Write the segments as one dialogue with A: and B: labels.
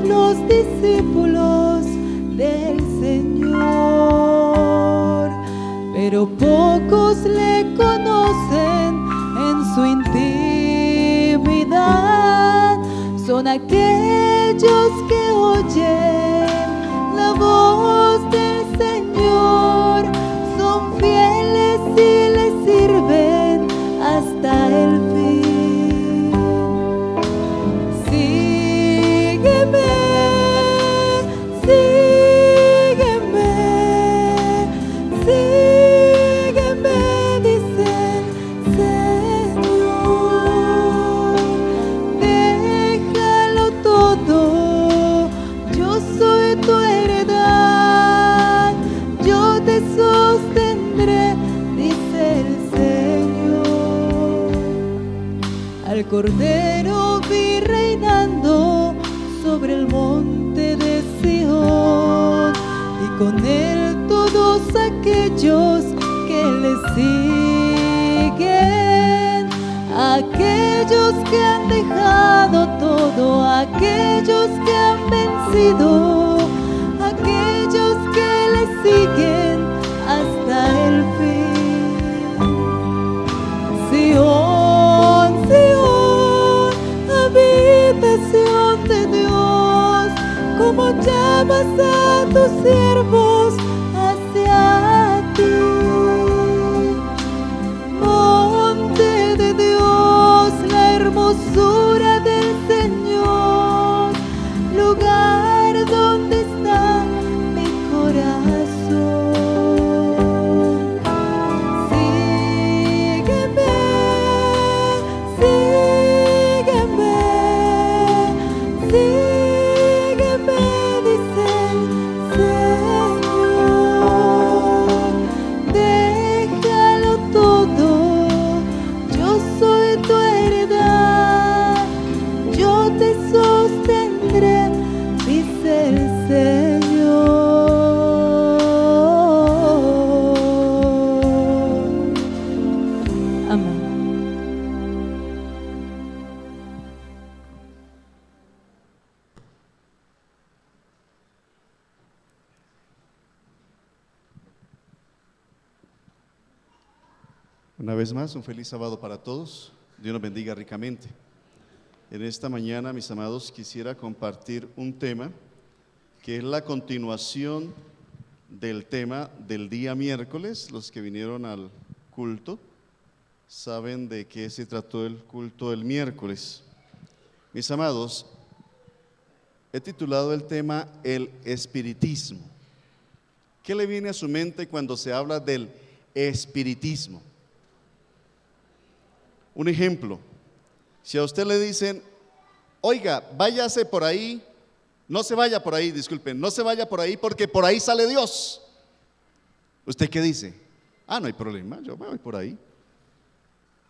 A: los discípulos del Señor, pero pocos le conocen en su intimidad. Son aquellos que oyen la voz del Señor, son fieles y le sirven hasta el fin. Sígueme, sígueme, sígueme, dice el Señor. Déjalo todo, yo soy tu heredad, yo te sostendré, dice el Señor. Al Cordero vi reinando sobre el monte de Sion, y con él todos aquellos que le siguen, aquellos que han dejado todo, aquellos que han vencido, aquellos que le siguen hasta el fin. Sion, Sion, habitación de Dios, como llamas a tus siervos hacia ti. Monte de Dios, la hermosura del Señor, lugar donde está mi corazón. Sígueme, sígueme, sígueme, dice el Señor. Déjalo todo, yo soy tu heredad, yo te sostendré, dice el Señor. Amén.
B: Una vez más, un feliz sábado para todos. Dios nos bendiga ricamente. En esta mañana, mis amados, quisiera compartir un tema que es la continuación del tema del día miércoles. Los que vinieron al culto saben de qué se trató el culto del miércoles. Mis amados, he titulado el tema el espiritismo. ¿Qué le viene a su mente cuando se habla del espiritismo? Un ejemplo, si a usted le dicen, oiga, váyase por ahí, no se vaya por ahí, disculpen, no se vaya por ahí porque por ahí sale Dios. ¿Usted qué dice? No hay problema, yo me voy por ahí.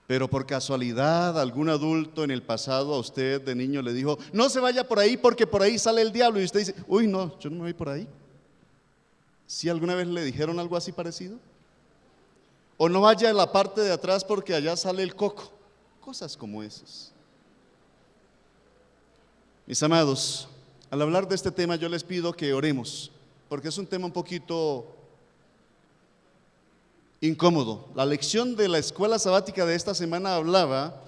B: Pero por casualidad algún adulto en el pasado a usted de niño le dijo, no se vaya por ahí porque por ahí sale el diablo, y usted dice, uy no, yo no me voy por ahí. ¿Sí alguna vez le dijeron algo así parecido? O no vaya en la parte de atrás porque allá sale el coco. Cosas como esas. Mis amados, al hablar de este tema yo les pido que oremos, porque es un tema un poquito incómodo. La lección de la escuela sabática de esta semana hablaba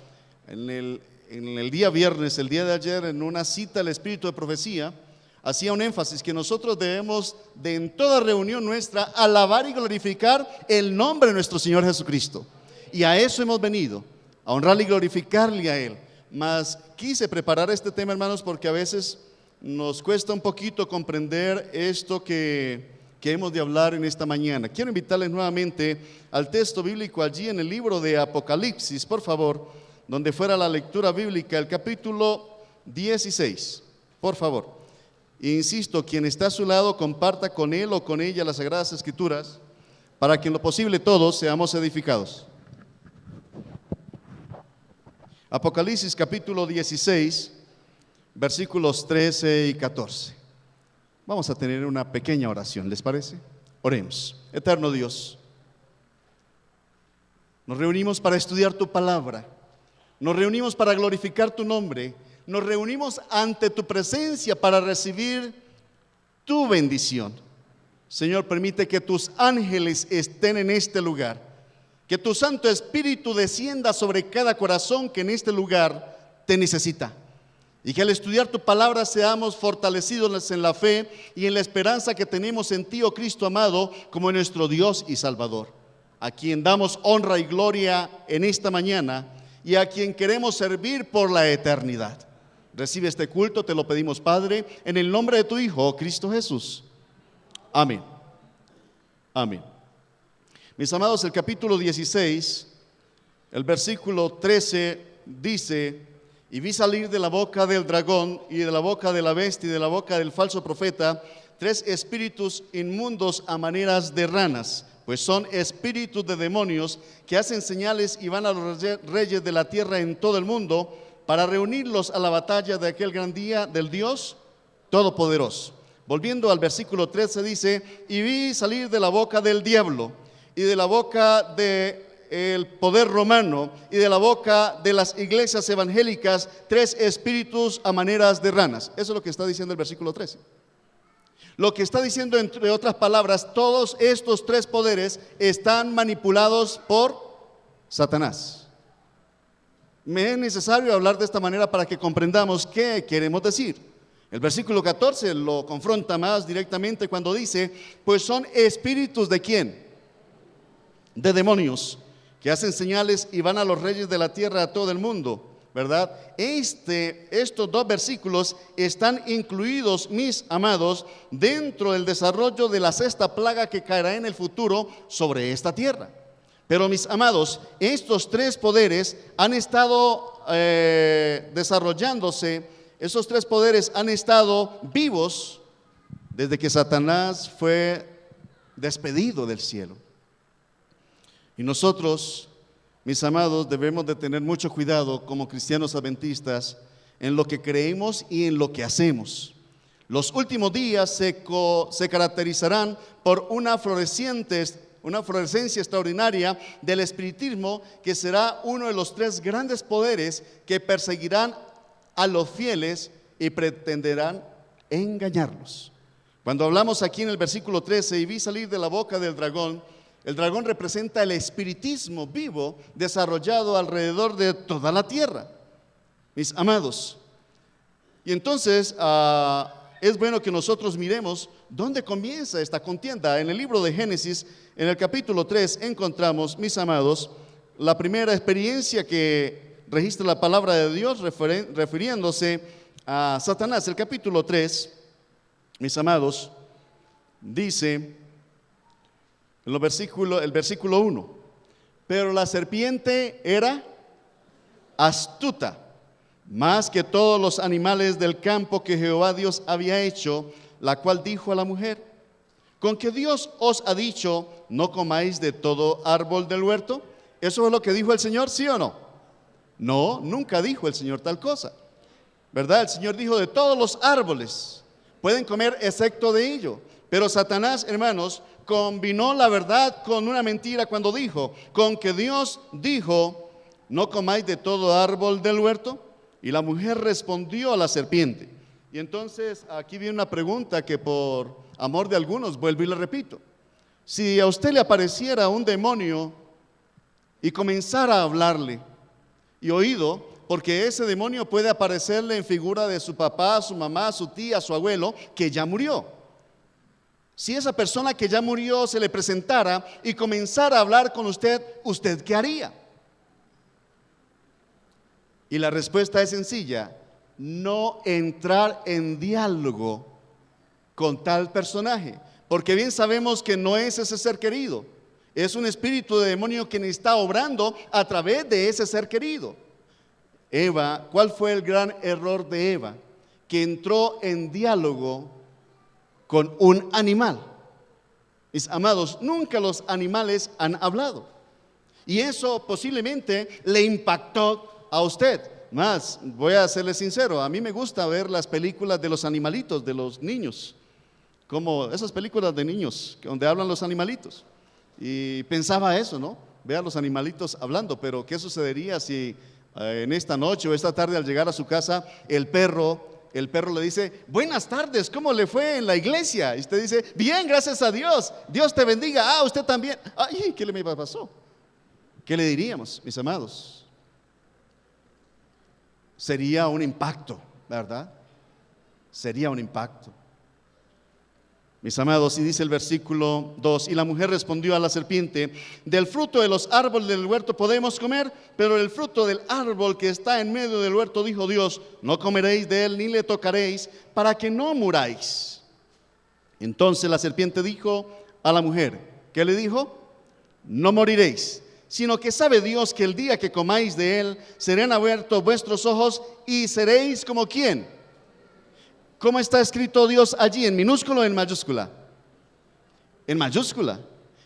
B: en el día viernes, el día de ayer, en una cita al espíritu de profecía, hacía un énfasis que nosotros debemos de en toda reunión nuestra alabar y glorificar el nombre de nuestro Señor Jesucristo, y a eso hemos venido, a honrarle y glorificarle a Él. Mas quise preparar este tema, hermanos, porque a veces nos cuesta un poquito comprender esto que hemos de hablar en esta mañana. Quiero invitarles nuevamente al texto bíblico allí en el libro de Apocalipsis, por favor, donde fuera la lectura bíblica, el capítulo 16, por favor. Insisto, quien está a su lado, comparta con él o con ella las Sagradas Escrituras, para que en lo posible todos seamos edificados. Apocalipsis capítulo 16, versículos 13 y 14. Vamos a tener una pequeña oración, ¿les parece? Oremos. Eterno Dios, nos reunimos para estudiar tu palabra, nos reunimos para glorificar tu nombre, nos reunimos ante tu presencia para recibir tu bendición. Señor, permite que tus ángeles estén en este lugar, que tu Santo Espíritu descienda sobre cada corazón que en este lugar te necesita, y que al estudiar tu palabra seamos fortalecidos en la fe y en la esperanza que tenemos en ti, oh Cristo amado, como nuestro Dios y Salvador, a quien damos honra y gloria en esta mañana y a quien queremos servir por la eternidad. Recibe este culto, te lo pedimos, Padre, en el nombre de tu Hijo, Cristo Jesús. Amén. Amén. Mis amados, el capítulo 16, el versículo 13 dice: y vi salir de la boca del dragón y de la boca de la bestia y de la boca del falso profeta 3 espíritus inmundos a maneras de ranas, pues son espíritus de demonios que hacen señales y van a los reyes de la tierra en todo el mundo para reunirlos a la batalla de aquel gran día del Dios Todopoderoso. Volviendo al versículo 13 dice: y vi salir de la boca del diablo y de la boca del poder romano y de la boca de las iglesias evangélicas 3 espíritus a maneras de ranas. Eso es lo que está diciendo el versículo 13. Lo que está diciendo, entre otras palabras, todos estos 3 poderes están manipulados por Satanás. Me es necesario hablar de esta manera para que comprendamos qué queremos decir. El versículo 14 lo confronta más directamente cuando dice: pues son espíritus ¿de quién? De demonios, que hacen señales y van a los reyes de la tierra a todo el mundo, ¿verdad? Estos 2 versículos están incluidos, mis amados, dentro del desarrollo de la 6ª plaga que caerá en el futuro sobre esta tierra. Pero, mis amados, estos 3 poderes han estado desarrollándose. Esos 3 poderes han estado vivos desde que Satanás fue despedido del cielo. Y nosotros, mis amados, debemos de tener mucho cuidado como cristianos adventistas en lo que creemos y en lo que hacemos. Los últimos días se caracterizarán por una florescencia extraordinaria del espiritismo, que será uno de los 3 grandes poderes que perseguirán a los fieles y pretenderán engañarlos. Cuando hablamos aquí en el versículo 13: y vi salir de la boca del dragón, el dragón representa el espiritismo vivo desarrollado alrededor de toda la tierra, mis amados. Y entonces es bueno que nosotros miremos dónde comienza esta contienda. En el libro de Génesis, en el capítulo 3, encontramos, mis amados, la primera experiencia que registra la palabra de Dios refiriéndose a Satanás. El capítulo 3, mis amados, dice el versículo 1: pero la serpiente era astuta más que todos los animales del campo que Jehová Dios había hecho, la cual dijo a la mujer: ¿con que Dios os ha dicho, no comáis de todo árbol del huerto? ¿Eso es lo que dijo el Señor, sí o no? No, nunca dijo el Señor tal cosa, ¿verdad? El Señor dijo: de todos los árboles pueden comer excepto de ello. Pero Satanás, hermanos, combinó la verdad con una mentira cuando dijo: con que Dios dijo, no comáis de todo árbol del huerto. Y la mujer respondió a la serpiente. Y entonces aquí viene una pregunta que por amor de algunos vuelvo y le repito: si a usted le apareciera un demonio y comenzara a hablarle, y oído, porque ese demonio puede aparecerle en figura de su papá, su mamá, su tía, su abuelo, que ya murió. Si esa persona que ya murió se le presentara y comenzara a hablar con usted, ¿usted qué haría? Y la respuesta es sencilla: no entrar en diálogo con tal personaje, porque bien sabemos que no es ese ser querido, es un espíritu de demonio quien está obrando a través de ese ser querido. Eva, ¿cuál fue el gran error de Eva? Que entró en diálogo con un animal. Mis amados, nunca los animales han hablado, y eso posiblemente le impactó a usted. Más, voy a serle sincero, a mí me gusta ver las películas de los animalitos, de los niños, como esas películas de niños donde hablan los animalitos. Y pensaba eso, ¿no? Ver a los animalitos hablando, pero ¿qué sucedería si en esta noche o esta tarde al llegar a su casa, el perro le dice: buenas tardes, ¿cómo le fue en la iglesia? Y usted dice: bien, gracias a Dios, Dios te bendiga. Ah, usted también. Ay, ¿qué le pasó? ¿Qué le diríamos, mis amados? Sería un impacto, ¿verdad? Sería un impacto. Mis amados, y dice el versículo 2: y la mujer respondió a la serpiente: del fruto de los árboles del huerto podemos comer, pero el fruto del árbol que está en medio del huerto, dijo Dios, no comeréis de él ni le tocaréis, para que no muráis. Entonces la serpiente dijo a la mujer, ¿qué le dijo? No moriréis, sino que sabe Dios que el día que comáis de él, serán abiertos vuestros ojos y seréis como ¿quién? ¿Cómo está escrito Dios allí? ¿En minúscula o en mayúscula? En mayúscula.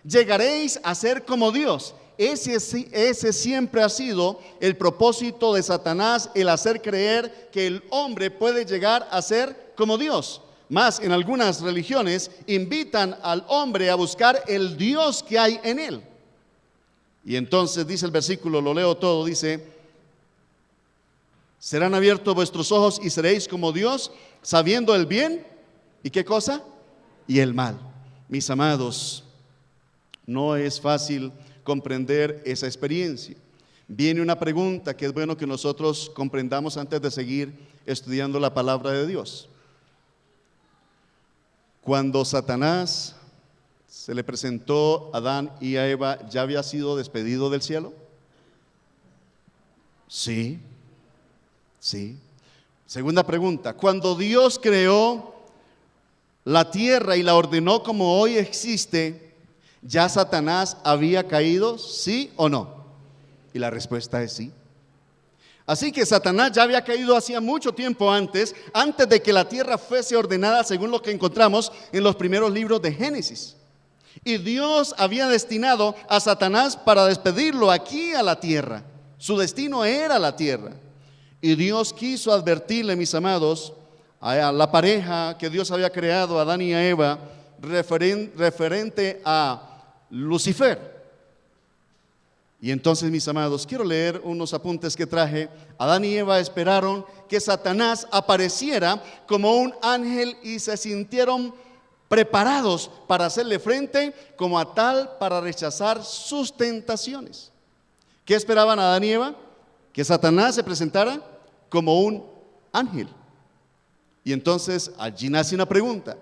B: Llegaréis a ser como Dios. Ese siempre ha sido el propósito de Satanás, el hacer creer que el hombre puede llegar a ser como Dios. Más, en algunas religiones invitan al hombre a buscar el Dios que hay en él. Y entonces dice el versículo, lo leo todo, dice: serán abiertos vuestros ojos y seréis como Dios, sabiendo el bien y ¿qué cosa? Y el mal. Mis amados, no es fácil comprender esa experiencia. Viene una pregunta que es bueno que nosotros comprendamos antes de seguir estudiando la palabra de Dios. Cuando Satanás se le presentó a Adán y a Eva, ¿ya había sido despedido del cielo? Sí. Sí. Segunda pregunta: cuando Dios creó la tierra y la ordenó como hoy existe, ¿ya Satanás había caído? ¿Sí o no? Y la respuesta es sí. Así que Satanás ya había caído hacía mucho tiempo antes de que la tierra fuese ordenada, según lo que encontramos en los primeros libros de Génesis. Y Dios había destinado a Satanás para despedirlo aquí a la tierra. Su destino era la tierra. Y Dios quiso advertirle, mis amados, a la pareja que Dios había creado, a Adán y a Eva, referente a Lucifer. Y entonces, mis amados, quiero leer unos apuntes que traje. Adán y Eva esperaron que Satanás apareciera como un ángel y se sintieron preparados para hacerle frente como a tal para rechazar sus tentaciones. ¿Qué esperaban Adán y Eva? Que Satanás se presentara como un ángel. Y entonces allí nace una pregunta.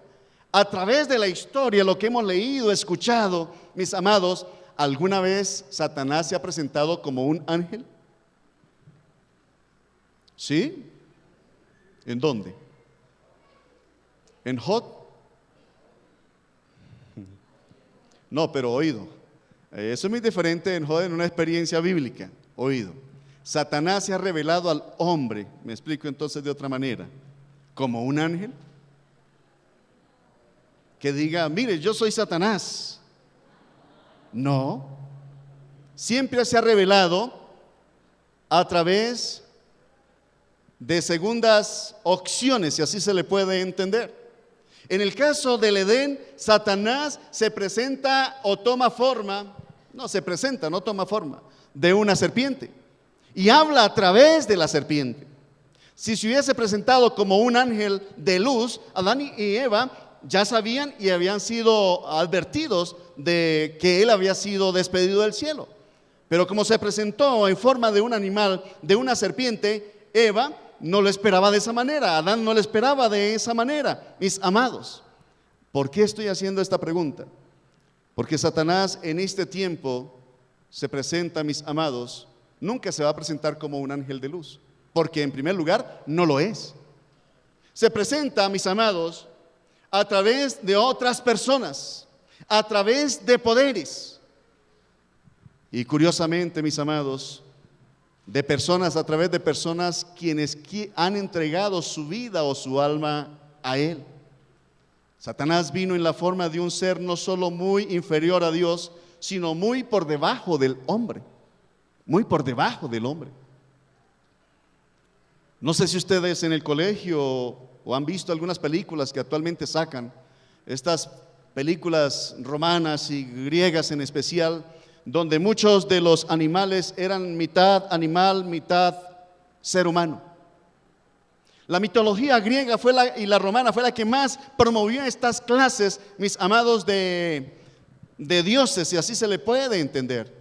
B: A través de la historia, lo que hemos leído, escuchado, mis amados, ¿alguna vez Satanás se ha presentado como un ángel? ¿Sí? ¿En dónde? ¿En Jod? No, pero oído. Eso es muy diferente en Jod, en una experiencia bíblica. Oído. Satanás se ha revelado al hombre, me explico entonces de otra manera, como un ángel que diga: mire, yo soy Satanás. No, siempre se ha revelado a través de segundas opciones, si así se le puede entender. En el caso del Edén, Satanás se presenta o toma forma, no toma forma de una serpiente. Y habla a través de la serpiente. Si se hubiese presentado como un ángel de luz, Adán y Eva ya sabían y habían sido advertidos de que él había sido despedido del cielo. Pero como se presentó en forma de un animal, de una serpiente, Eva no lo esperaba de esa manera, Adán no lo esperaba de esa manera. Mis amados, ¿por qué estoy haciendo esta pregunta? Porque Satanás en este tiempo se presenta, mis amados, nunca se va a presentar como un ángel de luz, porque en primer lugar no lo es. Se presenta, mis amados, a través de otras personas, a través de poderes. Y curiosamente, mis amados, a través de personas quienes han entregado su vida o su alma a él. Satanás vino en la forma de un ser no solo muy inferior a Dios, sino muy por debajo del hombre. Muy por debajo del hombre. No sé si ustedes en el colegio o han visto algunas películas que actualmente sacan, estas películas romanas y griegas en especial, donde muchos de los animales eran mitad animal, mitad ser humano. La mitología griega y la romana fue la que más promovió estas clases, mis amados, de dioses, si así se le puede entender.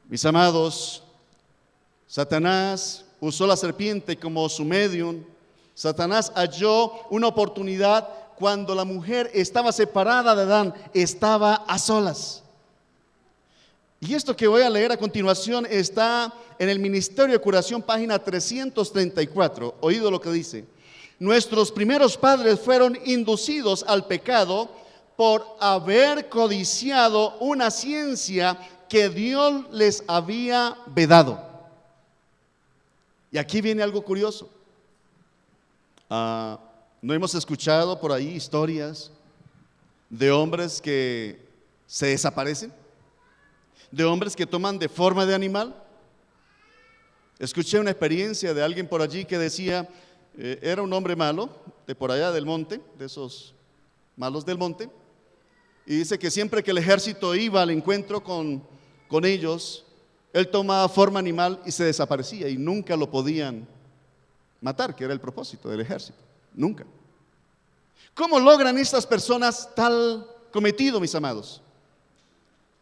B: Mis amados, Satanás usó la serpiente como su medium. Satanás halló una oportunidad cuando la mujer estaba separada de Adán, estaba a solas. Y esto que voy a leer a continuación está en el Ministerio de Curación, página 334. Oído lo que dice: nuestros primeros padres fueron inducidos al pecado por haber codiciado una ciencia que Dios les había vedado. Y aquí viene algo curioso. ¿No hemos escuchado por ahí historias de hombres que se desaparecen? ¿De hombres que toman de forma de animal? Escuché una experiencia de alguien por allí que decía, era un hombre malo, de por allá del monte, de esos malos del monte, y dice que siempre que el ejército iba al encuentro con ellos, él tomaba forma animal y se desaparecía y nunca lo podían matar, que era el propósito del ejército, nunca. ¿Cómo logran estas personas tal cometido, mis amados?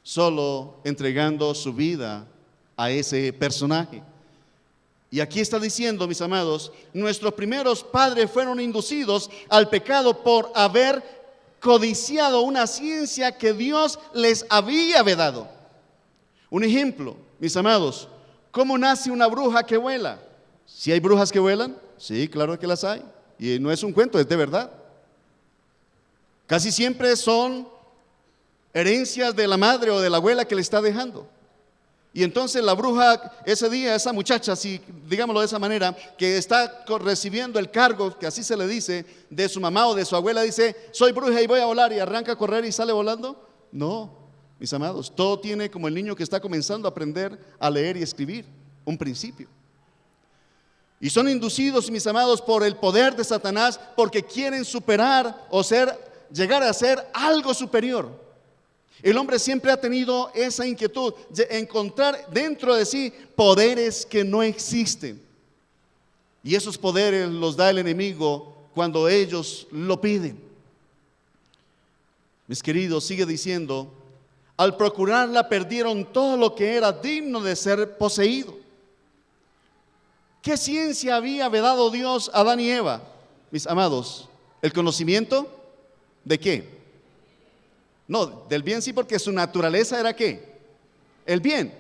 B: Solo entregando su vida a ese personaje. Y aquí está diciendo, mis amados, nuestros primeros padres fueron inducidos al pecado por haber codiciado una ciencia que Dios les había vedado. Un ejemplo, mis amados, ¿cómo nace una bruja que vuela? ¿Si hay brujas que vuelan? Sí, claro que las hay. Y no es un cuento, es de verdad. Casi siempre son herencias de la madre o de la abuela que le está dejando. Y entonces la bruja ese día, esa muchacha, si digámoslo de esa manera, que está recibiendo el cargo, que así se le dice, de su mamá o de su abuela, dice, soy bruja y voy a volar, y arranca a correr y sale volando. No, mis amados, todo tiene, como el niño que está comenzando a aprender a leer y escribir, un principio. Y son inducidos, mis amados, por el poder de Satanás, porque quieren superar o llegar a ser algo superior. El hombre siempre ha tenido esa inquietud de encontrar dentro de sí poderes que no existen. Y esos poderes los da el enemigo cuando ellos lo piden. Mis queridos, sigue diciendo, al procurarla perdieron todo lo que era digno de ser poseído. ¿Qué ciencia había vedado Dios a Adán y Eva, mis amados? ¿El conocimiento de qué? No, del bien sí, porque su naturaleza era ¿qué? El bien.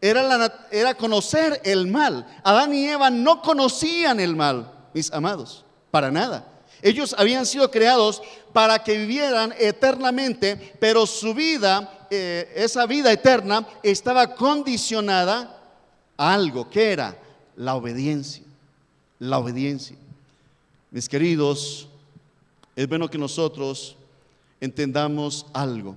B: Era conocer el mal. Adán y Eva no conocían el mal, mis amados, para nada. Ellos habían sido creados para que vivieran eternamente, pero su vida, esa vida eterna, estaba condicionada a algo. ¿Qué era? La obediencia. La obediencia. Mis queridos, es bueno que nosotros entendamos algo.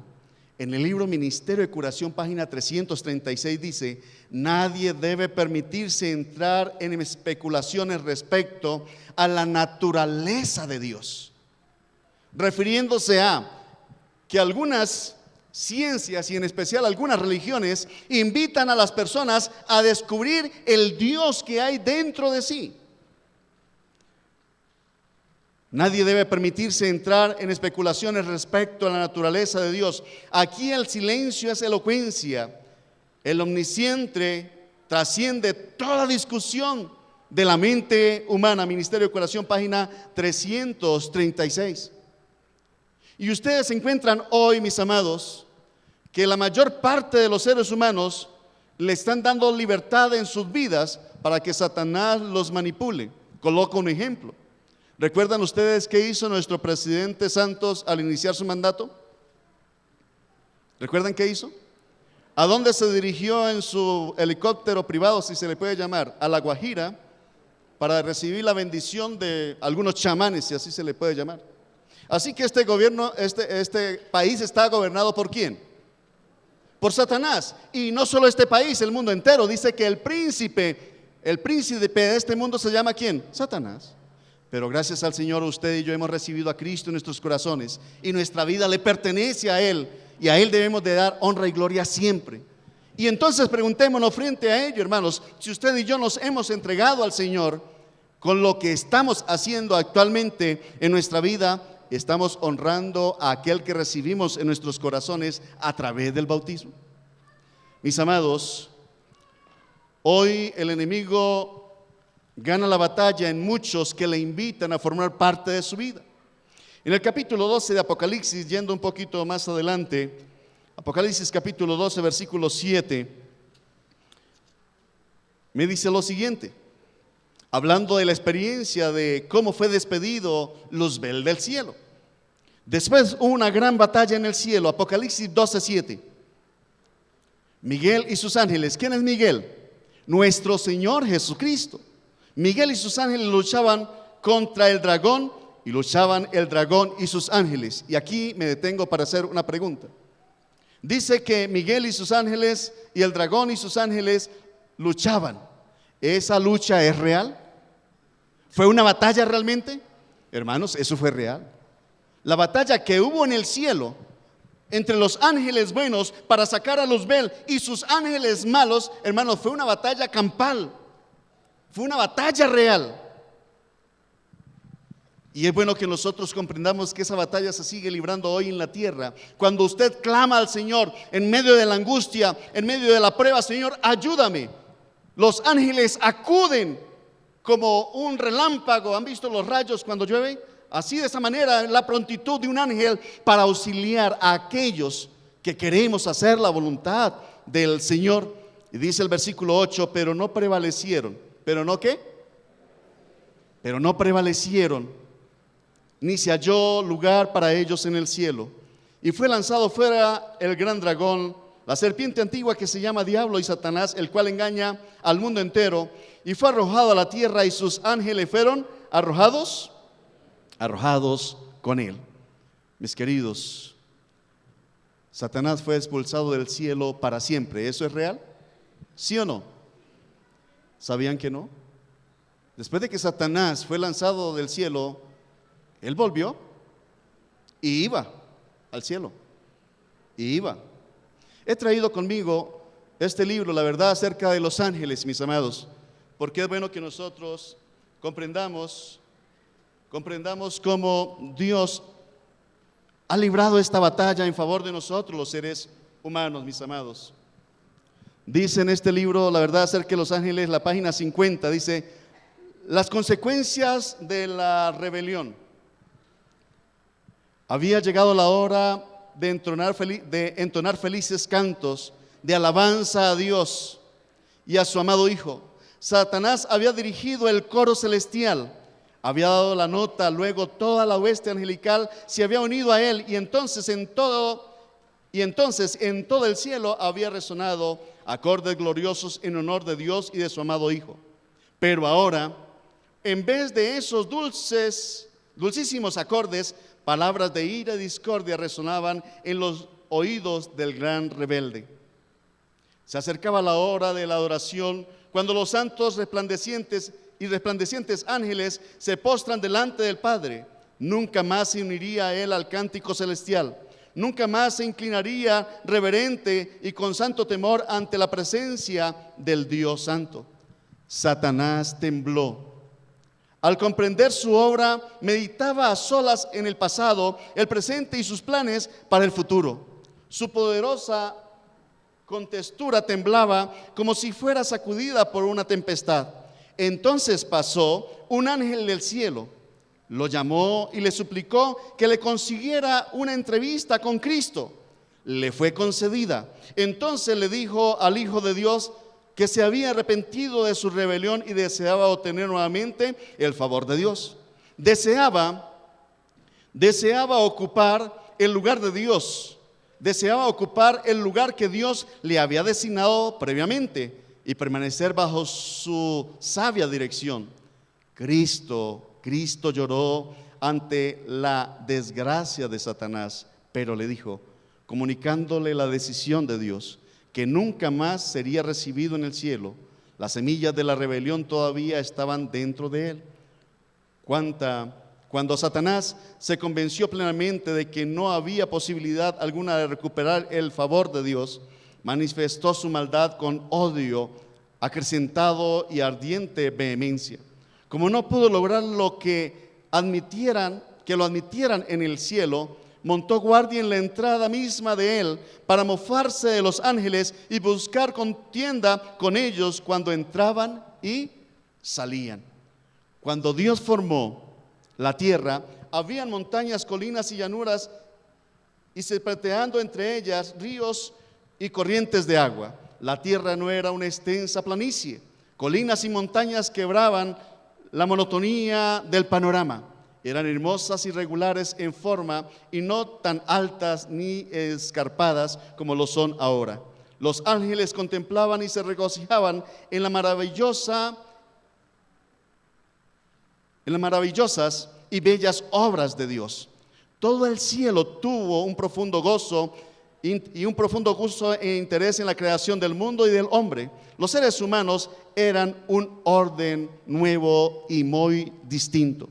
B: En el libro Ministerio de Curación, página 336 dice, nadie debe permitirse entrar en especulaciones respecto a la naturaleza de Dios, refiriéndose a que algunas ciencias y en especial algunas religiones invitan a las personas a descubrir el Dios que hay dentro de sí. Nadie debe permitirse entrar en especulaciones respecto a la naturaleza de Dios. Aquí el silencio es elocuencia. El omnisciente trasciende toda discusión de la mente humana. Ministerio de Curación, página 336. Y ustedes encuentran hoy, mis amados, que la mayor parte de los seres humanos le están dando libertad en sus vidas para que Satanás los manipule. Coloco un ejemplo. ¿Recuerdan ustedes qué hizo nuestro presidente Santos al iniciar su mandato? ¿Recuerdan qué hizo? ¿A dónde se dirigió en su helicóptero privado, si se le puede llamar? A La Guajira, para recibir la bendición de algunos chamanes, si así se le puede llamar. Así que este gobierno, este país está gobernado ¿por quién? Por Satanás. Y no solo este país, el mundo entero. Dice que el príncipe de este mundo se llama ¿quién? Satanás. Pero gracias al Señor, usted y yo hemos recibido a Cristo en nuestros corazones y nuestra vida le pertenece a Él. y a Él debemos de dar honra y gloria siempre. Y entonces preguntémonos frente a ello, hermanos, si usted y yo nos hemos entregado al Señor con lo que estamos haciendo actualmente en nuestra vida, estamos honrando a aquel que recibimos en nuestros corazones a través del bautismo. Mis amados, hoy el enemigo gana la batalla en muchos que le invitan a formar parte de su vida. En el capítulo 12 de Apocalipsis, yendo un poquito más adelante, Apocalipsis capítulo 12, versículo 7, me dice lo siguiente, hablando de la experiencia de cómo fue despedido Luzbel del cielo. Después hubo una gran batalla en el cielo, Apocalipsis 12, 7. Miguel y sus ángeles. ¿Quién es Miguel? Nuestro Señor Jesucristo. Miguel y sus ángeles luchaban contra el dragón, y luchaban el dragón y sus ángeles. Y aquí me detengo para hacer una pregunta. Dice que Miguel y sus ángeles y el dragón y sus ángeles luchaban. ¿Esa lucha es real? ¿Fue una batalla realmente? Hermanos, eso fue real. La batalla que hubo en el cielo entre los ángeles buenos para sacar a Luzbel y sus ángeles malos, hermanos, fue una batalla campal. Fue una batalla real. Y es bueno que nosotros comprendamos que esa batalla se sigue librando hoy en la tierra. Cuando usted clama al Señor en medio de la angustia, en medio de la prueba, Señor, ayúdame. Los ángeles acuden como un relámpago. ¿Han visto los rayos cuando llueve? Así, de esa manera, la prontitud de un ángel para auxiliar a aquellos que queremos hacer la voluntad del Señor. Y dice el versículo 8, pero no prevalecieron. ¿Pero no qué? Pero no prevalecieron, ni se halló lugar para ellos en el cielo. Y fue lanzado fuera el gran dragón, la serpiente antigua que se llama Diablo y Satanás, el cual engaña al mundo entero, y fue arrojado a la tierra, y sus ángeles fueron arrojados con él. Mis queridos, Satanás fue expulsado del cielo para siempre. ¿Eso es real? ¿Sí o no? ¿Sabían que no? Después de que Satanás fue lanzado del cielo, él volvió y iba al cielo. Y iba. He traído conmigo este libro, la verdad acerca de los ángeles, mis amados, porque es bueno que nosotros comprendamos cómo Dios ha librado esta batalla en favor de nosotros, los seres humanos, mis amados. Dice en este libro, la verdad acerca de los ángeles, la página 50, dice: las consecuencias de la rebelión. Había llegado la hora de entonar felices cantos de alabanza a Dios y a su amado Hijo. Satanás había dirigido el coro celestial, había dado la nota, luego toda la hueste angelical se había unido a él, y entonces en todo el cielo había resonado acordes gloriosos en honor de Dios y de su amado Hijo. Pero ahora, en vez de esos dulcísimos acordes, palabras de ira y discordia resonaban en los oídos del gran rebelde. Se acercaba la hora de la adoración, cuando los santos resplandecientes ángeles se postran delante del Padre. Nunca más se uniría él al cántico celestial. Nunca más se inclinaría reverente y con santo temor ante la presencia del Dios Santo. Satanás tembló. Al comprender su obra, meditaba a solas en el pasado, el presente y sus planes para el futuro. Su poderosa contextura temblaba como si fuera sacudida por una tempestad. Entonces pasó un ángel del cielo, lo llamó y le suplicó que le consiguiera una entrevista con Cristo. Le fue concedida. Entonces le dijo al Hijo de Dios que se había arrepentido de su rebelión y deseaba obtener nuevamente el favor de Dios. Deseaba ocupar el lugar de Dios, deseaba ocupar el lugar que Dios le había designado previamente y permanecer bajo su sabia dirección. Cristo lloró ante la desgracia de Satanás, pero le dijo, comunicándole la decisión de Dios, que nunca más sería recibido en el cielo. Las semillas de la rebelión todavía estaban dentro de él. Cuánta Cuando Satanás se convenció plenamente de que no había posibilidad alguna de recuperar el favor de Dios, manifestó su maldad con odio, acrecentado y ardiente vehemencia. Como no pudo lograr que lo admitieran en el cielo, montó guardia en la entrada misma de él para mofarse de los ángeles y buscar contienda con ellos cuando entraban y salían. Cuando Dios formó la tierra, habían montañas, colinas y llanuras, y serpenteando entre ellas ríos y corrientes de agua. La tierra no era una extensa planicie. Colinas y montañas quebraban la monotonía del panorama. Eran hermosas y regulares en forma y no tan altas ni escarpadas como lo son ahora. Los ángeles contemplaban y se regocijaban en las maravillosas y bellas obras de Dios. Todo el cielo tuvo un profundo gozo e interés en la creación del mundo y del hombre. Los seres humanos eran un orden nuevo y muy distinto.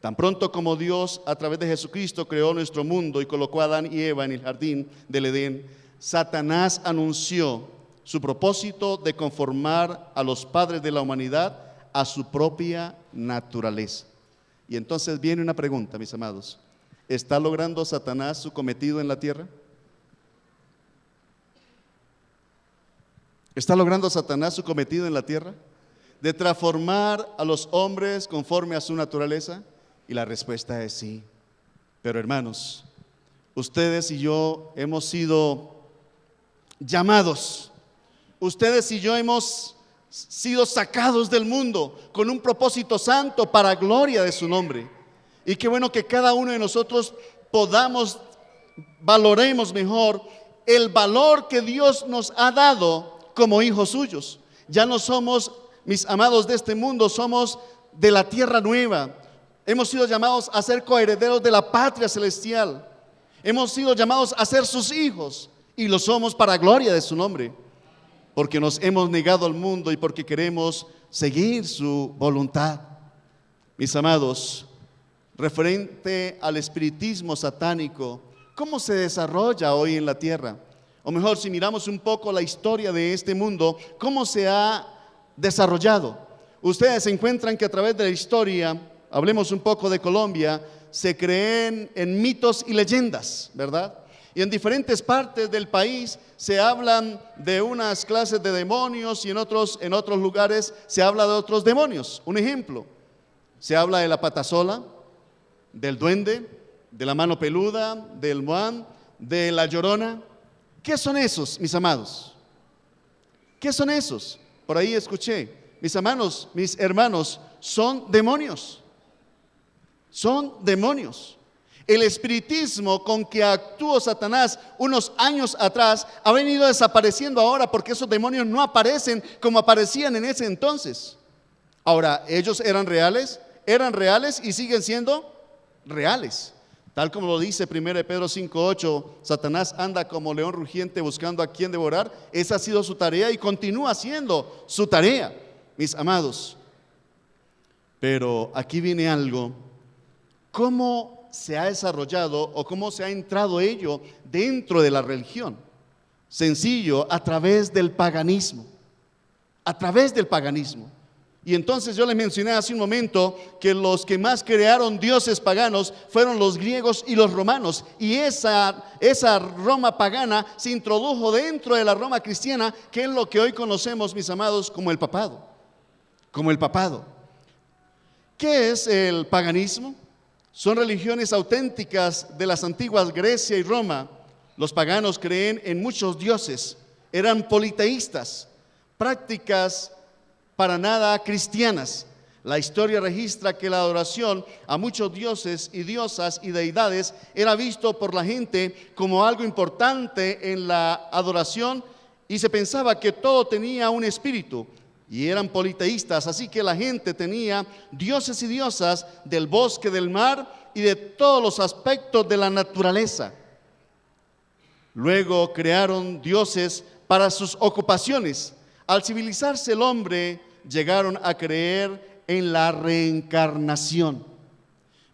B: Tan pronto como Dios a través de Jesucristo creó nuestro mundo y colocó a Adán y Eva en el jardín del Edén, Satanás anunció su propósito de conformar a los padres de la humanidad a su propia naturaleza. Y entonces viene una pregunta, mis amados: ¿está logrando Satanás su cometido en la tierra? ¿Está logrando Satanás su cometido en la tierra? ¿De transformar a los hombres conforme a su naturaleza? Y la respuesta es sí. Pero hermanos, ustedes y yo hemos sido llamados. Ustedes y yo hemos sido sacados del mundo con un propósito santo para gloria de su nombre. Y qué bueno que cada uno de nosotros valoremos mejor el valor que Dios nos ha dado como hijos suyos. Ya no somos, mis amados, de este mundo, somos de la tierra nueva. Hemos sido llamados a ser coherederos de la patria celestial. Hemos sido llamados a ser sus hijos y lo somos para gloria de su nombre, porque nos hemos negado al mundo y porque queremos seguir su voluntad. Mis amados, referente al espiritismo satánico, ¿cómo se desarrolla hoy en la tierra? O mejor, si miramos un poco la historia de este mundo, ¿cómo se ha desarrollado? Ustedes se encuentran que a través de la historia, hablemos un poco de Colombia, se creen en mitos y leyendas, ¿verdad? Y en diferentes partes del país se hablan de unas clases de demonios y en otros lugares se habla de otros demonios. Un ejemplo, se habla de la patasola, del duende, de la mano peluda, del muán, de la llorona. ¿Qué son esos, mis amados? ¿Qué son esos? Por ahí escuché, mis hermanos, son demonios. Son demonios. El espiritismo con que actuó Satanás unos años atrás ha venido desapareciendo ahora, porque esos demonios no aparecen como aparecían en ese entonces. Ahora, ¿ellos eran reales? Eran reales y siguen siendo reales. Tal como lo dice 1 Pedro 5:8, Satanás anda como león rugiente buscando a quien devorar. Esa ha sido su tarea y continúa siendo su tarea, mis amados. Pero aquí viene algo. ¿Cómo se ha desarrollado o cómo se ha entrado ello dentro de la religión? Sencillo, a través del paganismo. A través del paganismo. Y entonces yo les mencioné hace un momento que los que más crearon dioses paganos fueron los griegos y los romanos. Y esa Roma pagana se introdujo dentro de la Roma cristiana, que es lo que hoy conocemos, mis amados, como el papado. Como el papado. ¿Qué es el paganismo? Son religiones auténticas de las antiguas Grecia y Roma. Los paganos creen en muchos dioses, eran politeístas, prácticas para nada cristianas. La historia registra que la adoración a muchos dioses y diosas y deidades era visto por la gente como algo importante en la adoración y se pensaba que todo tenía un espíritu. Y eran politeístas, así que la gente tenía dioses y diosas del bosque, del mar y de todos los aspectos de la naturaleza. Luego crearon dioses para sus ocupaciones. Al civilizarse el hombre, llegaron a creer en la reencarnación.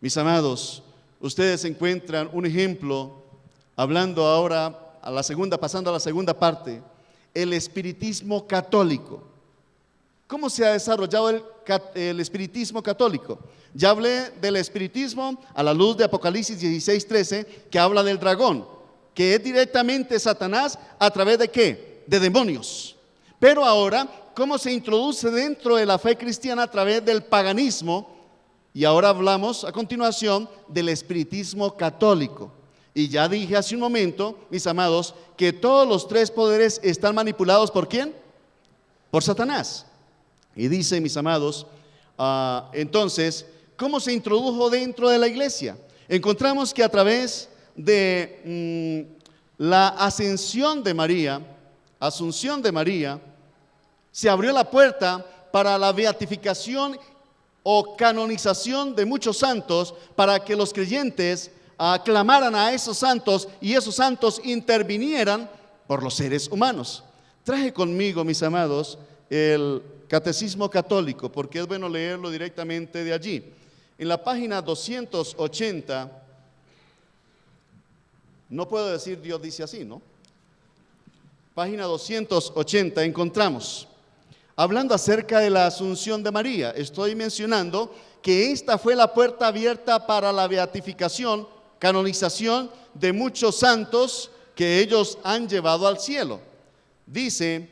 B: Mis amados, ustedes encuentran un ejemplo, hablando ahora pasando a la segunda parte, el espiritismo católico. ¿Cómo se ha desarrollado el espiritismo católico? Ya hablé del espiritismo a la luz de Apocalipsis 16:13, que habla del dragón, que es directamente Satanás a través de ¿qué? De demonios. Pero ahora, ¿cómo se introduce dentro de la fe cristiana a través del paganismo? Y ahora hablamos a continuación del espiritismo católico. Y ya dije hace un momento, mis amados, que todos los tres poderes están manipulados ¿por quién? Por Satanás. Y dice, mis amados, entonces, ¿cómo se introdujo dentro de la iglesia? Encontramos que a través de la Asunción de María, se abrió la puerta para la beatificación o canonización de muchos santos, para que los creyentes clamaran a esos santos y esos santos intervinieran por los seres humanos. Traje conmigo, mis amados, el Catecismo Católico, porque es bueno leerlo directamente de allí. En la página 280, no puedo decir Dios dice así, ¿no? Página 280 encontramos, hablando acerca de la Asunción de María, estoy mencionando que esta fue la puerta abierta para la beatificación, canonización de muchos santos que ellos han llevado al cielo. Dice,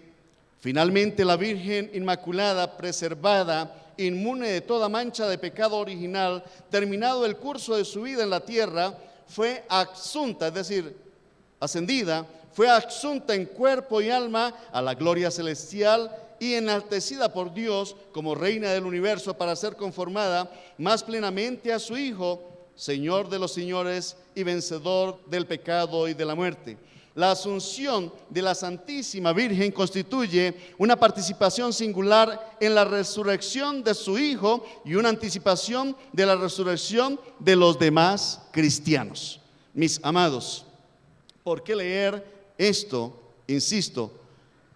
B: finalmente la Virgen Inmaculada, preservada, inmune de toda mancha de pecado original, terminado el curso de su vida en la tierra, fue asunta, es decir, ascendida, fue asunta en cuerpo y alma a la gloria celestial y enaltecida por Dios como reina del universo para ser conformada más plenamente a su Hijo, Señor de los señores y vencedor del pecado y de la muerte. La asunción de la Santísima Virgen constituye una participación singular en la resurrección de su Hijo y una anticipación de la resurrección de los demás cristianos. Mis amados, ¿por qué leer esto? Insisto,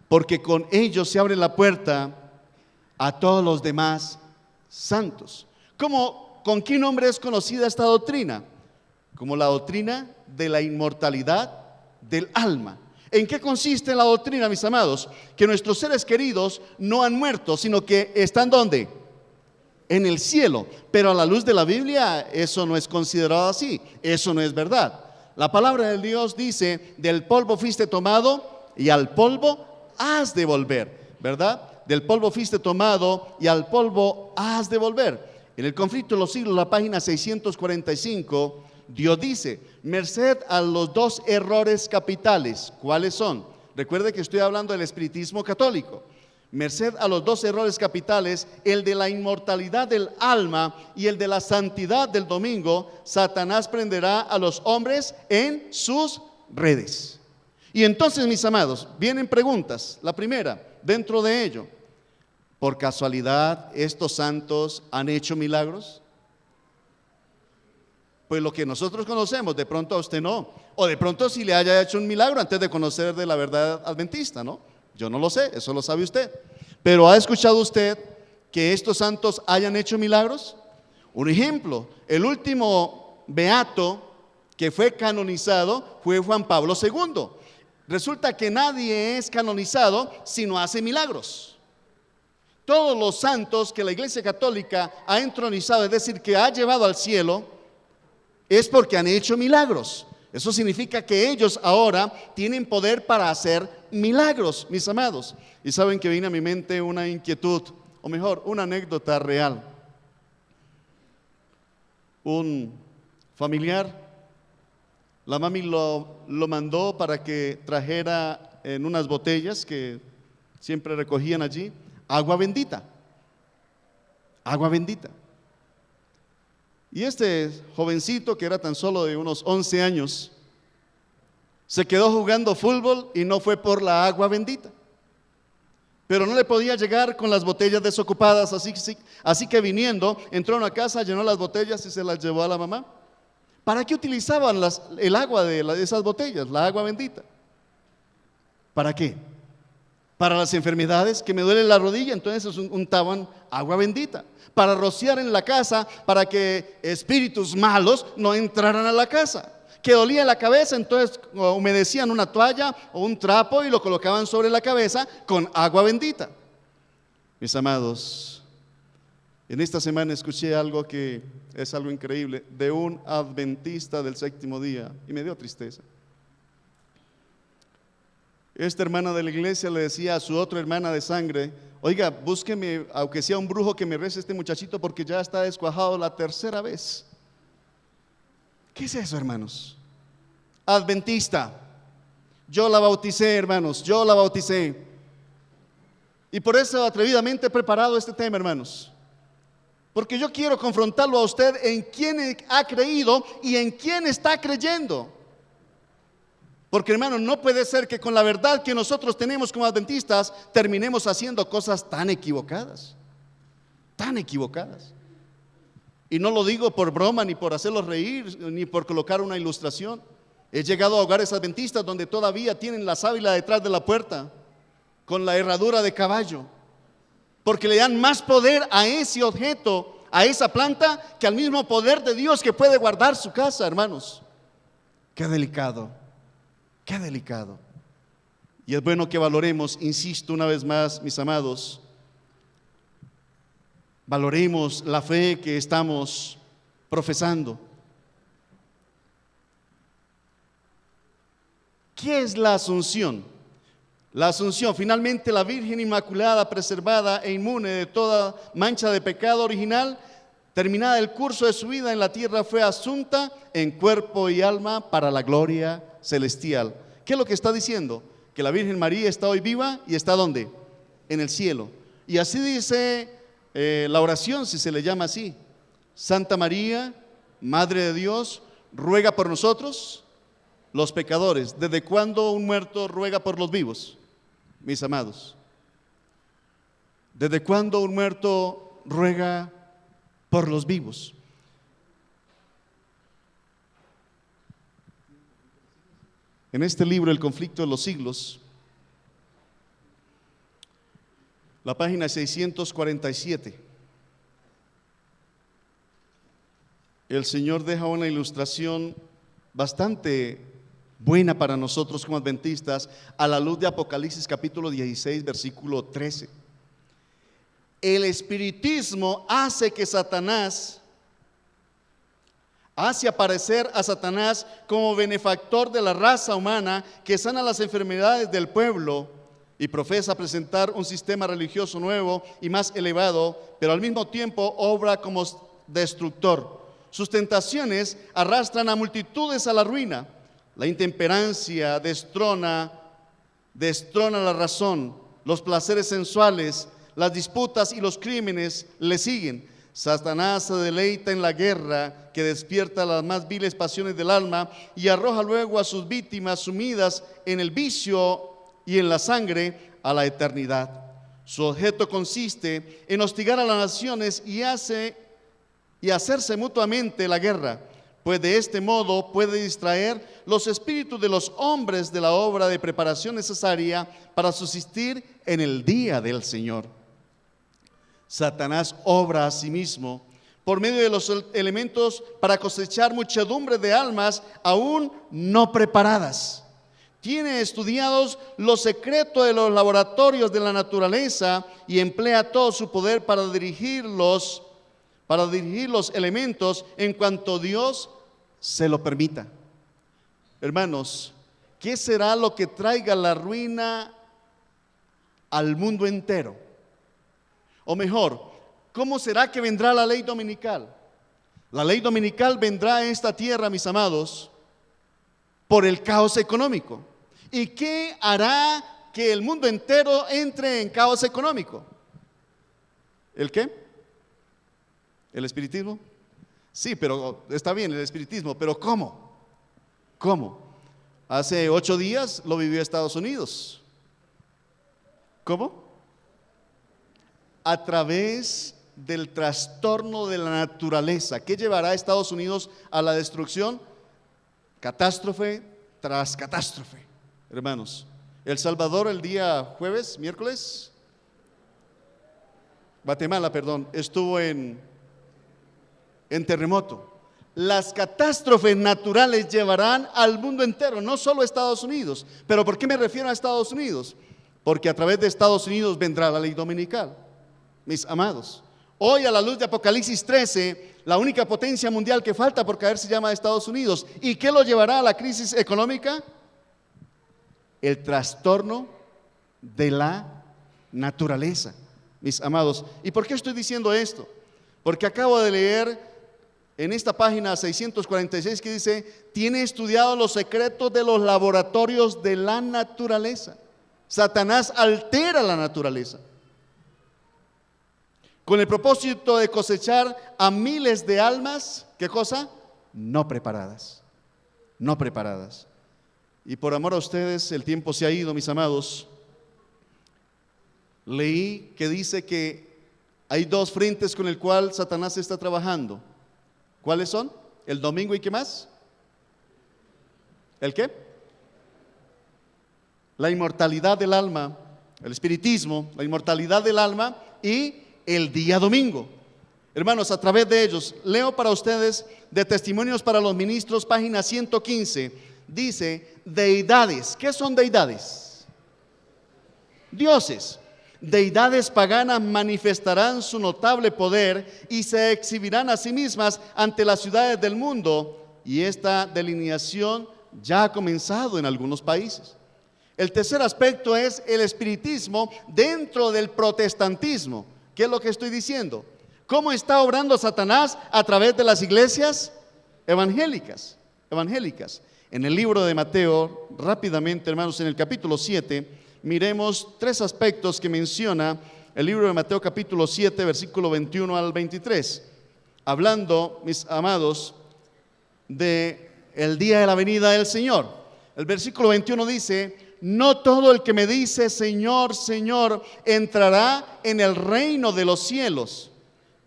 B: porque con ello se abre la puerta a todos los demás santos. ¿Con qué nombre es conocida esta doctrina? Como la doctrina de la inmortalidad del alma. ¿En qué consiste la doctrina, mis amados? Que nuestros seres queridos no han muerto, sino que están ¿dónde? En el cielo. Pero a la luz de la Biblia eso no es considerado así, eso no es verdad. La palabra de Dios dice, del polvo fuiste tomado y al polvo has de volver, ¿verdad? Del polvo fuiste tomado y al polvo has de volver. En el Conflicto de los Siglos, la página 645, Dios dice, merced a los dos errores capitales. ¿Cuáles son? Recuerde que estoy hablando del espiritismo católico. Merced a los dos errores capitales, el de la inmortalidad del alma y el de la santidad del domingo, Satanás prenderá a los hombres en sus redes. Y entonces, mis amados, vienen preguntas. La primera, dentro de ello, ¿por casualidad estos santos han hecho milagros? Pues lo que nosotros conocemos, de pronto a usted no. O de pronto si le haya hecho un milagro antes de conocer de la verdad adventista, ¿no? Yo no lo sé, eso lo sabe usted. Pero ¿ha escuchado usted que estos santos hayan hecho milagros? Un ejemplo, el último beato que fue canonizado fue Juan Pablo II. Resulta que nadie es canonizado si no hace milagros. Todos los santos que la Iglesia Católica ha entronizado, es decir, que ha llevado al cielo, es porque han hecho milagros. Eso significa que ellos ahora tienen poder para hacer milagros, mis amados. Y saben que viene a mi mente una inquietud, o mejor, una anécdota real. Un familiar, la mami lo mandó para que trajera en unas botellas que siempre recogían allí, agua bendita. Agua bendita. Y este jovencito, que era tan solo de unos 11 años, se quedó jugando fútbol y no fue por la agua bendita. Pero no le podía llegar con las botellas desocupadas, así que viniendo, entró a una casa, llenó las botellas y se las llevó a la mamá. ¿Para qué utilizaban el agua de esas botellas, la agua bendita? ¿Para qué? Para las enfermedades, que me duele la rodilla, entonces untaban agua bendita. Para rociar en la casa, para que espíritus malos no entraran a la casa. Que dolía la cabeza, entonces humedecían una toalla o un trapo y lo colocaban sobre la cabeza con agua bendita. Mis amados, en esta semana escuché algo que es algo increíble, de un adventista del séptimo día, y me dio tristeza. Esta hermana de la iglesia le decía a su otra hermana de sangre: oiga, búsqueme, aunque sea un brujo, que me rece este muchachito porque ya está descuajado la tercera vez. ¿Qué es eso, hermanos? Adventista. Yo la bauticé, hermanos, yo la bauticé. Y por eso atrevidamente he preparado este tema, hermanos, porque yo quiero confrontarlo a usted en quién ha creído y en quién está creyendo. Porque, hermano, no puede ser que con la verdad que nosotros tenemos como adventistas terminemos haciendo cosas tan equivocadas. Tan equivocadas. Y no lo digo por broma, ni por hacerlos reír, ni por colocar una ilustración. He llegado a hogares adventistas donde todavía tienen la sábila detrás de la puerta, con la herradura de caballo, porque le dan más poder a ese objeto, a esa planta, que al mismo poder de Dios que puede guardar su casa, hermanos. Qué delicado. Qué delicado. Y es bueno que valoremos, insisto una vez más, mis amados, valoremos la fe que estamos profesando. ¿Qué es la Asunción? La Asunción, finalmente la Virgen Inmaculada, preservada e inmune de toda mancha de pecado original, terminada el curso de su vida en la tierra, fue asunta en cuerpo y alma para la gloria celestial. ¿Qué es lo que está diciendo? Que la Virgen María está hoy viva y está ¿dónde? En el cielo. Y así dice la oración, si se le llama así: Santa María, Madre de Dios, ruega por nosotros los pecadores. ¿Desde cuándo un muerto ruega por los vivos, mis amados? ¿Desde cuándo un muerto ruega por los vivos? En este libro, El conflicto de los siglos, la página 647, el Señor deja una ilustración bastante buena para nosotros como adventistas, a la luz de Apocalipsis capítulo 16, versículo 13. El espiritismo hace aparecer a Satanás como benefactor de la raza humana, que sana las enfermedades del pueblo y profesa presentar un sistema religioso nuevo y más elevado, pero al mismo tiempo obra como destructor. Sus tentaciones arrastran a multitudes a la ruina. La intemperancia destrona la razón, los placeres sensuales, las disputas y los crímenes le siguen. Satanás se deleita en la guerra que despierta las más viles pasiones del alma y arroja luego a sus víctimas sumidas en el vicio y en la sangre a la eternidad. Su objeto consiste en hostigar a las naciones y hacerse mutuamente la guerra, pues de este modo puede distraer los espíritus de los hombres de la obra de preparación necesaria para subsistir en el día del Señor. Satanás obra a sí mismo por medio de los elementos para cosechar muchedumbre de almas aún no preparadas. Tiene estudiados los secretos de los laboratorios de la naturaleza y emplea todo su poder para dirigir los elementos en cuanto Dios se lo permita. Hermanos, ¿qué será lo que traiga la ruina al mundo entero? O mejor, ¿cómo será que vendrá la ley dominical? La ley dominical vendrá a esta tierra, mis amados, por el caos económico. ¿Y qué hará que el mundo entero entre en caos económico? ¿El qué? ¿El espiritismo? Sí, pero está bien el espiritismo, pero ¿cómo? ¿Cómo? Hace 8 días lo vivió Estados Unidos. ¿Cómo? A través del trastorno de la naturaleza. ¿Qué llevará a Estados Unidos a la destrucción? Catástrofe tras catástrofe, hermanos. El Salvador el día jueves, miércoles, Guatemala, perdón, estuvo en terremoto. Las catástrofes naturales llevarán al mundo entero, no solo a Estados Unidos. ¿Pero por qué me refiero a Estados Unidos? Porque a través de Estados Unidos vendrá la ley dominical, mis amados. Hoy, a la luz de Apocalipsis 13, la única potencia mundial que falta por caer se llama Estados Unidos. ¿Y qué lo llevará a la crisis económica? El trastorno de la naturaleza, mis amados. ¿Y por qué estoy diciendo esto? Porque acabo de leer en esta página 646 que dice: tiene estudiado los secretos de los laboratorios de la naturaleza. Satanás altera la naturaleza con el propósito de cosechar a miles de almas, ¿qué cosa? No preparadas, no preparadas. Y por amor a ustedes, el tiempo se ha ido, mis amados. Leí que dice que hay dos frentes con el cual Satanás está trabajando. ¿Cuáles son? El domingo y ¿qué más? ¿El qué? La inmortalidad del alma, el espiritismo, la inmortalidad del alma y el día domingo. Hermanos, a través de ellos, leo para ustedes de Testimonios para los Ministros, página 115, dice: deidades. ¿Qué son deidades? Dioses. Deidades paganas manifestarán su notable poder y se exhibirán a sí mismas ante las ciudades del mundo, y esta delineación ya ha comenzado en algunos países. El tercer aspecto es el espiritismo dentro del protestantismo. ¿Qué es lo que estoy diciendo? ¿Cómo está obrando Satanás a través de las iglesias evangélicas? En el libro de Mateo, rápidamente, hermanos, en el capítulo 7, miremos tres aspectos que menciona el libro de Mateo capítulo 7, versículo 21 al 23, hablando, mis amados, de el día de la venida del Señor. El versículo 21 dice: no todo el que me dice Señor, Señor, entrará en el reino de los cielos.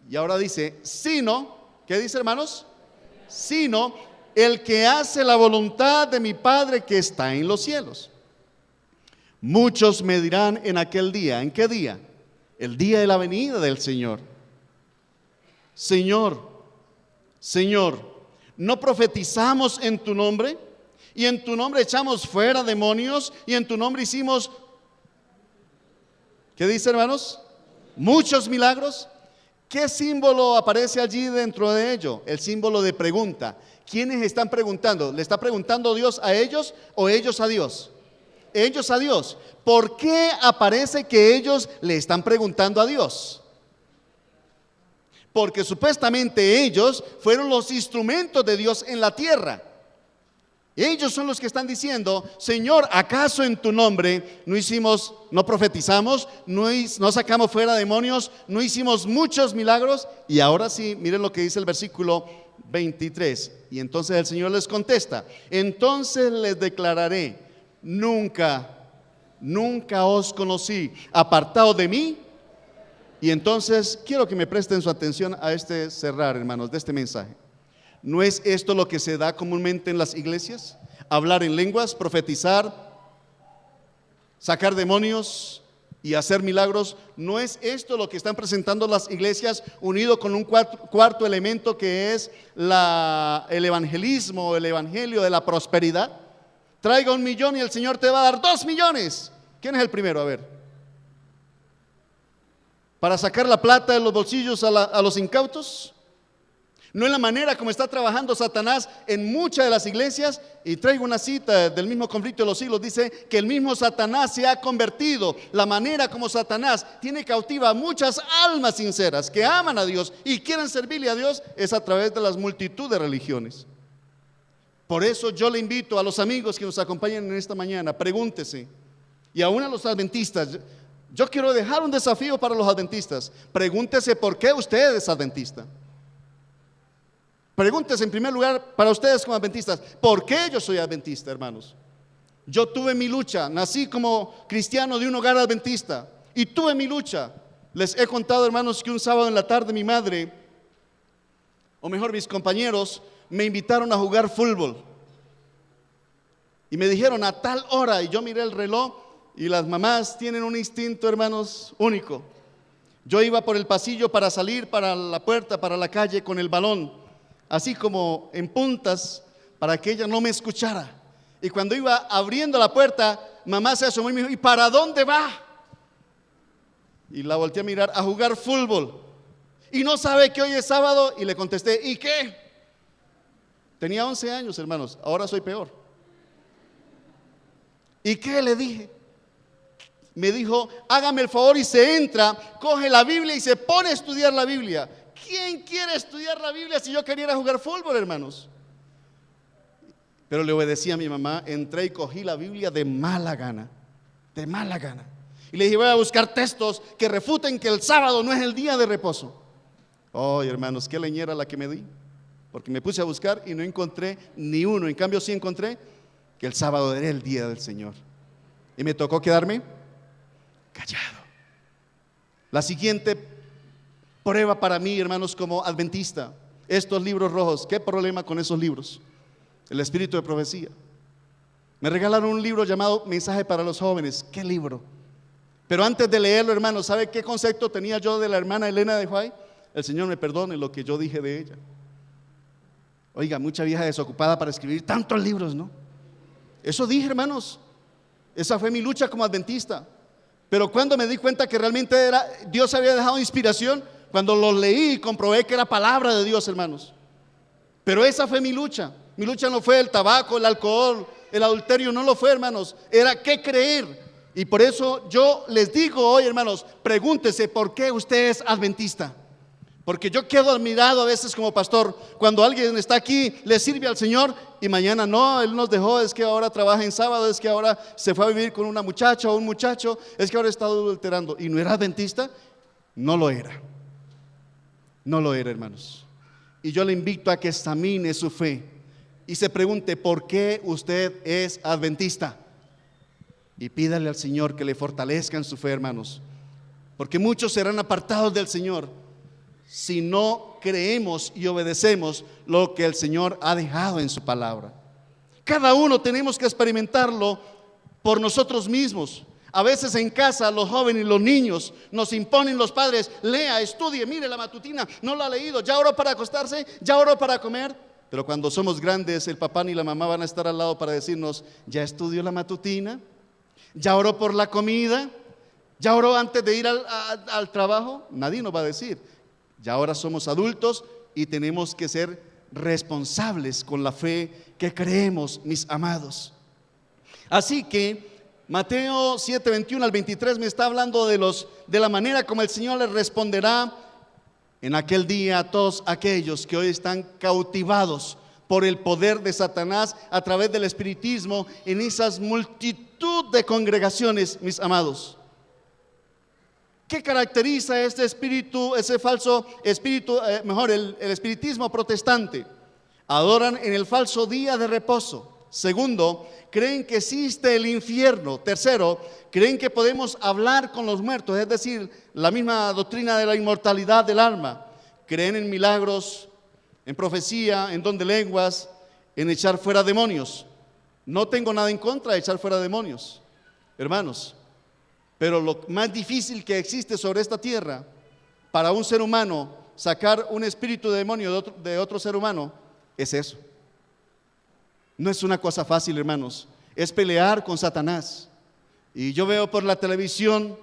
B: Y ahora dice, sino, ¿qué dice, hermanos? Sino el que hace la voluntad de mi Padre que está en los cielos. Muchos me dirán en aquel día. ¿En qué día? El día de la venida del Señor: Señor, Señor, ¿no profetizamos en tu nombre? Y en tu nombre echamos fuera demonios, y en tu nombre hicimos, ¿qué dice, hermanos? Muchos milagros. ¿Qué símbolo aparece allí dentro de ello? El símbolo de pregunta. ¿Quiénes están preguntando? ¿Le está preguntando Dios a ellos o ellos a Dios? Ellos a Dios. ¿Por qué aparece que ellos le están preguntando a Dios? Porque supuestamente ellos fueron los instrumentos de Dios en la tierra. Ellos son los que están diciendo: Señor, ¿acaso en tu nombre no profetizamos, no sacamos fuera demonios, no hicimos muchos milagros? Y ahora sí, miren lo que dice el versículo 23. Y entonces el Señor les contesta: entonces les declararé: nunca os conocí, apartado de mí. Y entonces quiero que me presten su atención a este cerrar, hermanos, de este mensaje. ¿No es esto lo que se da comúnmente en las iglesias? Hablar en lenguas, profetizar, sacar demonios y hacer milagros. ¿No es esto lo que están presentando las iglesias, unido con un cuarto elemento que es el evangelismo, el evangelio de la prosperidad? Traiga 1 millón y el Señor te va a dar 2 millones. ¿Quién es el primero? A ver. ¿Para sacar la plata de los bolsillos a los incautos? No es la manera como está trabajando Satanás en muchas de las iglesias. Y traigo una cita del mismo Conflicto de los Siglos. Dice que el mismo Satanás se ha convertido. La manera como Satanás tiene cautiva a muchas almas sinceras que aman a Dios y quieren servirle a Dios es a través de las multitud de religiones. Por eso yo le invito a los amigos que nos acompañan en esta mañana: pregúntese. Y aún a los adventistas, yo quiero dejar un desafío para los adventistas: pregúntese por qué usted es adventista. Pregúntese en primer lugar para ustedes como adventistas: ¿por qué yo soy adventista, hermanos? Yo tuve mi lucha, nací como cristiano de un hogar adventista y tuve mi lucha. Les he contado, hermanos, que un sábado en la tarde mi madre, o mejor mis compañeros, me invitaron a jugar fútbol. Y me dijeron a tal hora, y yo miré el reloj Y las mamás tienen un instinto, hermanos, único. Yo iba por el pasillo para salir para la puerta, para la calle con el balón, así como en puntas, para que ella no me escuchara. Y cuando iba abriendo la puerta, mamá se asomó y me dijo: ¿y para dónde va? Y la volteé a mirar: a jugar fútbol. Y no sabe que hoy es sábado. Y le contesté: ¿y qué? Tenía 11 años, hermanos, ahora soy peor. ¿Y qué le dije? Me dijo: hágame el favor, y se entra, coge la Biblia y se pone a estudiar la Biblia. ¿Quién quiere estudiar la Biblia si yo quería ir a jugar fútbol, hermanos? Pero le obedecí a mi mamá, entré y cogí la Biblia de mala gana, de mala gana. Y le dije: voy a buscar textos que refuten que el sábado no es el día de reposo. Oh, hermanos, qué leñera la que me di, porque me puse a buscar y no encontré ni uno. En cambio sí encontré que el sábado era el día del Señor. Y me tocó quedarme callado. La siguiente prueba para mí, hermanos, como adventista: estos libros rojos. ¿Qué problema con esos libros? El espíritu de profecía. Me regalaron un libro llamado Mensaje para los Jóvenes. ¿Qué libro? Pero antes de leerlo, hermanos, ¿sabe qué concepto tenía yo de la hermana Elena de White? El Señor me perdone lo que yo dije de ella. Oiga, mucha vieja desocupada para escribir tantos libros, ¿no? Eso dije, hermanos. Esa fue mi lucha como adventista. Pero cuando me di cuenta que realmente Dios había dejado inspiración, cuando los leí y comprobé que era palabra de Dios, hermanos. Pero esa fue mi lucha. Mi lucha no fue el tabaco, el alcohol, el adulterio, no lo fue, hermanos. Era qué creer. Y por eso yo les digo hoy, hermanos, pregúntese por qué usted es adventista. Porque yo quedo admirado a veces como pastor cuando alguien está aquí, le sirve al Señor y mañana no, Él nos dejó, es que ahora trabaja en sábado, es que ahora se fue a vivir con una muchacha o un muchacho, es que ahora está adulterando. ¿Y no era adventista? No lo era. No lo era, hermanos. Y yo le invito a que examine su fe y se pregunte por qué usted es adventista. Y pídale al Señor que le fortalezca en su fe, hermanos. Porque muchos serán apartados del Señor si no creemos y obedecemos lo que el Señor ha dejado en su palabra. Cada uno tenemos que experimentarlo por nosotros mismos. A veces en casa los jóvenes y los niños nos imponen los padres: lea, estudie, mire la matutina, no la ha leído, ya oró para acostarse, ya oró para comer. Pero cuando somos grandes, el papá ni la mamá van a estar al lado para decirnos: ya estudió la matutina, ya oró por la comida, ya oró antes de ir al trabajo. Nadie nos va a decir. Ya ahora somos adultos y tenemos que ser responsables con la fe que creemos, mis amados. Así que Mateo 7, 21 al 23 me está hablando de la manera como el Señor les responderá en aquel día a todos aquellos que hoy están cautivados por el poder de Satanás a través del espiritismo en esas multitud de congregaciones, mis amados. ¿Qué caracteriza este espíritu, ese falso espíritu, el espiritismo protestante? Adoran en el falso día de reposo. Segundo, creen que existe el infierno. Tercero, creen que podemos hablar con los muertos, es decir, la misma doctrina de la inmortalidad del alma. Creen en milagros, en profecía, en don de lenguas, en echar fuera demonios. No tengo nada en contra de echar fuera demonios, hermanos. Pero lo más difícil que existe sobre esta tierra para un ser humano sacar un espíritu de demonio de otro ser humano es eso. No es una cosa fácil, hermanos. Es pelear con Satanás. Y yo veo por la televisión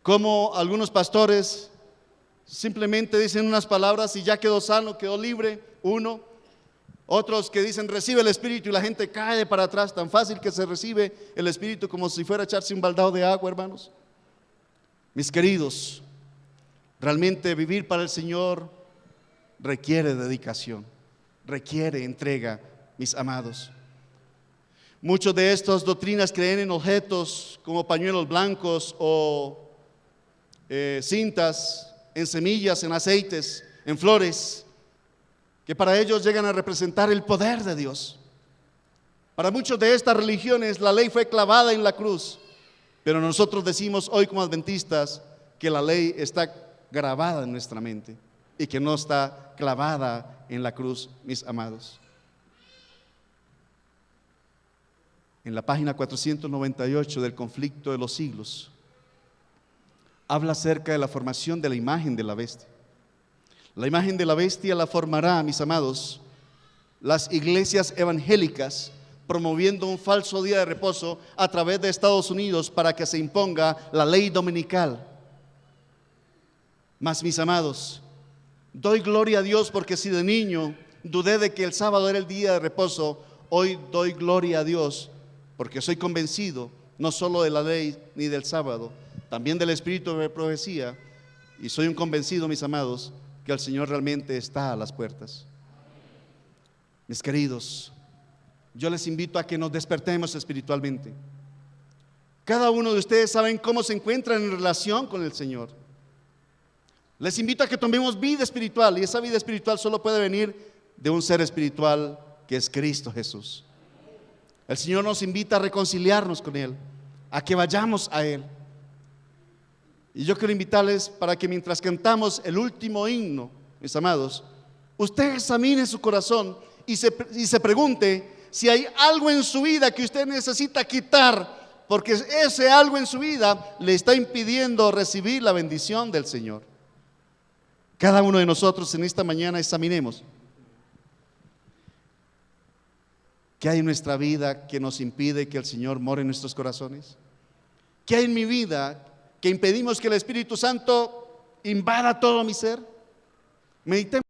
B: cómo algunos pastores simplemente dicen unas palabras y ya quedó sano, quedó libre uno. Otros que dicen recibe el Espíritu y la gente cae para atrás. Tan fácil que se recibe el Espíritu como si fuera a echarse un baldado de agua, hermanos. Mis queridos, realmente vivir para el Señor requiere dedicación, requiere entrega, mis amados. Muchos de estas doctrinas creen en objetos como pañuelos blancos o cintas, en semillas, en aceites, en flores, que para ellos llegan a representar el poder de Dios. Para muchos de estas religiones la ley fue clavada en la cruz, pero nosotros decimos hoy como adventistas que la ley está grabada en nuestra mente y que no está clavada en la cruz, mis amados. en la página 498 del Conflicto de los Siglos, habla acerca de la formación de la imagen de la bestia. La imagen de la bestia la formará, mis amados, las iglesias evangélicas, promoviendo un falso día de reposo a través de Estados Unidos para que se imponga la ley dominical. Mas, mis amados, doy gloria a Dios porque si de niño dudé de que el sábado era el día de reposo, hoy doy gloria a Dios porque soy convencido no solo de la ley ni del sábado, también del espíritu de profecía, y soy un convencido, mis amados, que el Señor realmente está a las puertas. Mis queridos, yo les invito a que nos despertemos espiritualmente. Cada uno de ustedes saben cómo se encuentran en relación con el Señor. Les invito a que tomemos vida espiritual, y esa vida espiritual solo puede venir de un ser espiritual que es Cristo Jesús. El Señor nos invita a reconciliarnos con Él, a que vayamos a Él. Y yo quiero invitarles para que mientras cantamos el último himno, mis amados, usted examine su corazón y se pregunte si hay algo en su vida que usted necesita quitar, porque ese algo en su vida le está impidiendo recibir la bendición del Señor. Cada uno de nosotros en esta mañana examinemos qué hay en nuestra vida que nos impide que el Señor more en nuestros corazones. ¿Qué hay en mi vida que impedimos que el Espíritu Santo invada todo mi ser? Meditemos.